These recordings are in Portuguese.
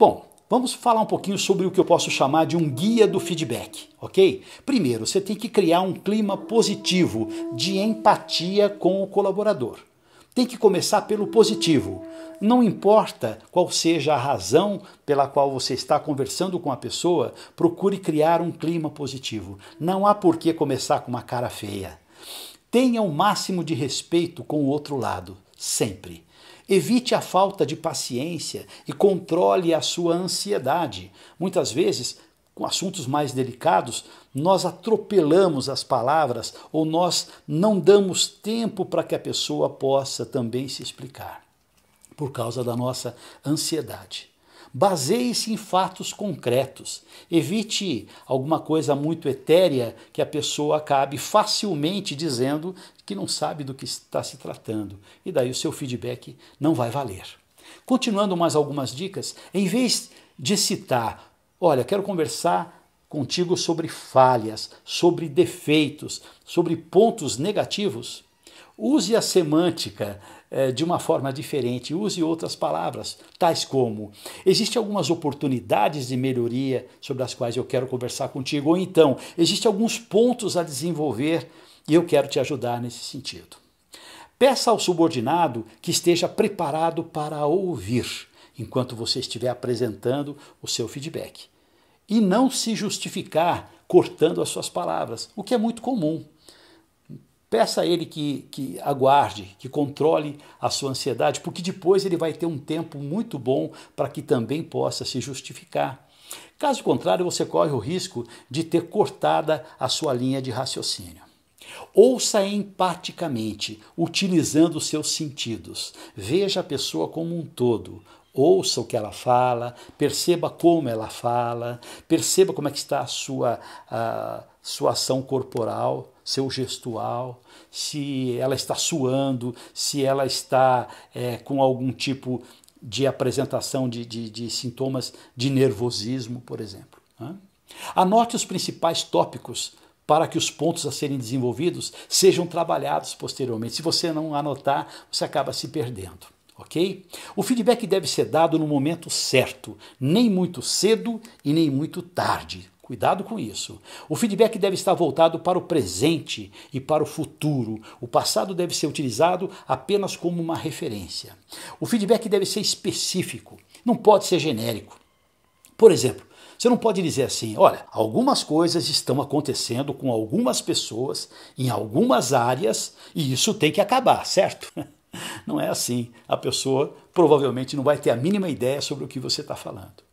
Bom, vamos falar um pouquinho sobre o que eu posso chamar de um guia do feedback, ok? Primeiro, você tem que criar um clima positivo de empatia com o colaborador. Tem que começar pelo positivo. Não importa qual seja a razão pela qual você está conversando com a pessoa, procure criar um clima positivo. Não há por que começar com uma cara feia. Tenha o máximo de respeito com o outro lado, sempre. Evite a falta de paciência e controle a sua ansiedade. Muitas vezes, com assuntos mais delicados, nós atropelamos as palavras ou nós não damos tempo para que a pessoa possa também se explicar, por causa da nossa ansiedade. Baseie-se em fatos concretos. Evite alguma coisa muito etérea que a pessoa acabe facilmente dizendo que não sabe do que está se tratando. E daí o seu feedback não vai valer. Continuando mais algumas dicas, em vez de citar, olha, quero conversar contigo sobre falhas, sobre defeitos, sobre pontos negativos, use a semântica de uma forma diferente, use outras palavras, tais como: existem algumas oportunidades de melhoria sobre as quais eu quero conversar contigo, ou então, existem alguns pontos a desenvolver e eu quero te ajudar nesse sentido. Peça ao subordinado que esteja preparado para ouvir enquanto você estiver apresentando o seu feedback. E não se justificar cortando as suas palavras, o que é muito comum. Peça a ele que aguarde, que controle a sua ansiedade, porque depois ele vai ter um tempo muito bom para que também possa se justificar. Caso contrário, você corre o risco de ter cortada a sua linha de raciocínio. Ouça empaticamente, utilizando os seus sentidos. Veja a pessoa como um todo. Ouça o que ela fala, perceba como ela fala, perceba como é que está a sua ação corporal, seu gestual, se ela está suando, se ela está com algum tipo de apresentação de sintomas de nervosismo, por exemplo. Anote os principais tópicos para que os pontos a serem desenvolvidos sejam trabalhados posteriormente. Se você não anotar, você acaba se perdendo. Ok? O feedback deve ser dado no momento certo, nem muito cedo e nem muito tarde. Cuidado com isso. O feedback deve estar voltado para o presente e para o futuro. O passado deve ser utilizado apenas como uma referência. O feedback deve ser específico, não pode ser genérico. Por exemplo, você não pode dizer assim: olha, algumas coisas estão acontecendo com algumas pessoas em algumas áreas e isso tem que acabar, certo? Não é assim. A pessoa provavelmente não vai ter a mínima ideia sobre o que você está falando.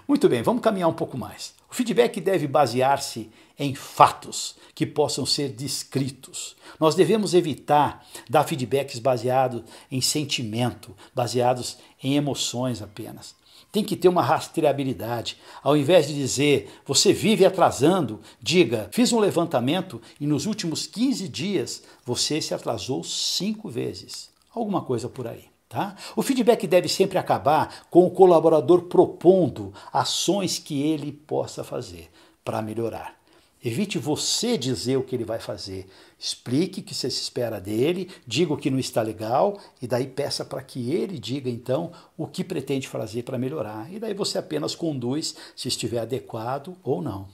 Muito bem, vamos caminhar um pouco mais. O feedback deve basear-se em fatos que possam ser descritos. Nós devemos evitar dar feedbacks baseados em sentimento, baseados em emoções apenas. Tem que ter uma rastreabilidade. Ao invés de dizer, você vive atrasando, diga, fiz um levantamento e nos últimos 15 dias você se atrasou 5 vezes. Alguma coisa por aí. Tá? O feedback deve sempre acabar com o colaborador propondo ações que ele possa fazer para melhorar. Evite você dizer o que ele vai fazer. Explique o que você se espera dele, diga o que não está legal e daí peça para que ele diga então o que pretende fazer para melhorar. E daí você apenas conduz se estiver adequado ou não.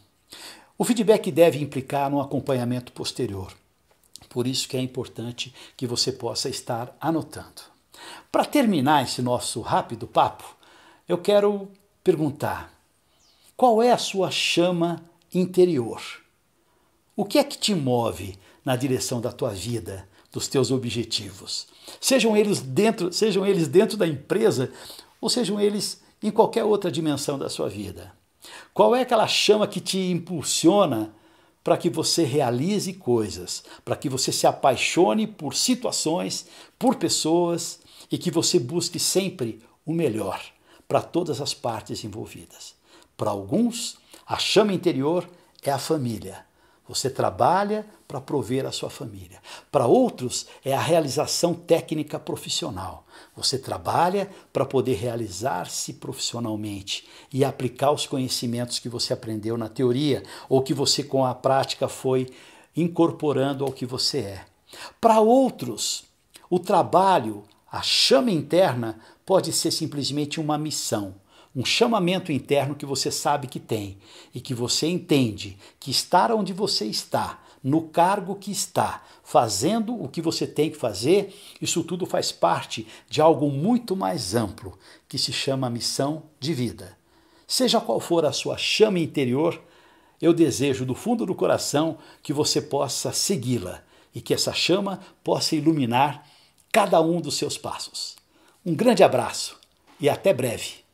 O feedback deve implicar um acompanhamento posterior. Por isso que é importante que você possa estar anotando. Para terminar esse nosso rápido papo, eu quero perguntar: qual é a sua chama interior? O que é que te move na direção da tua vida, dos teus objetivos? Sejam eles dentro da empresa ou sejam eles em qualquer outra dimensão da sua vida. Qual é aquela chama que te impulsiona para que você realize coisas, para que você se apaixone por situações, por pessoas e que você busque sempre o melhor para todas as partes envolvidas? Para alguns, a chama interior é a família. Você trabalha para prover a sua família. Para outros, é a realização técnica profissional. Você trabalha para poder realizar-se profissionalmente e aplicar os conhecimentos que você aprendeu na teoria ou que você com a prática foi incorporando ao que você é. Para outros, o trabalho, a chama interna, pode ser simplesmente uma missão. um chamamento interno que você sabe que tem e que você entende que estar onde você está, no cargo que está, fazendo o que você tem que fazer, isso tudo faz parte de algo muito mais amplo, que se chama missão de vida. Seja qual for a sua chama interior, eu desejo do fundo do coração que você possa segui-la e que essa chama possa iluminar cada um dos seus passos. Um grande abraço e até breve.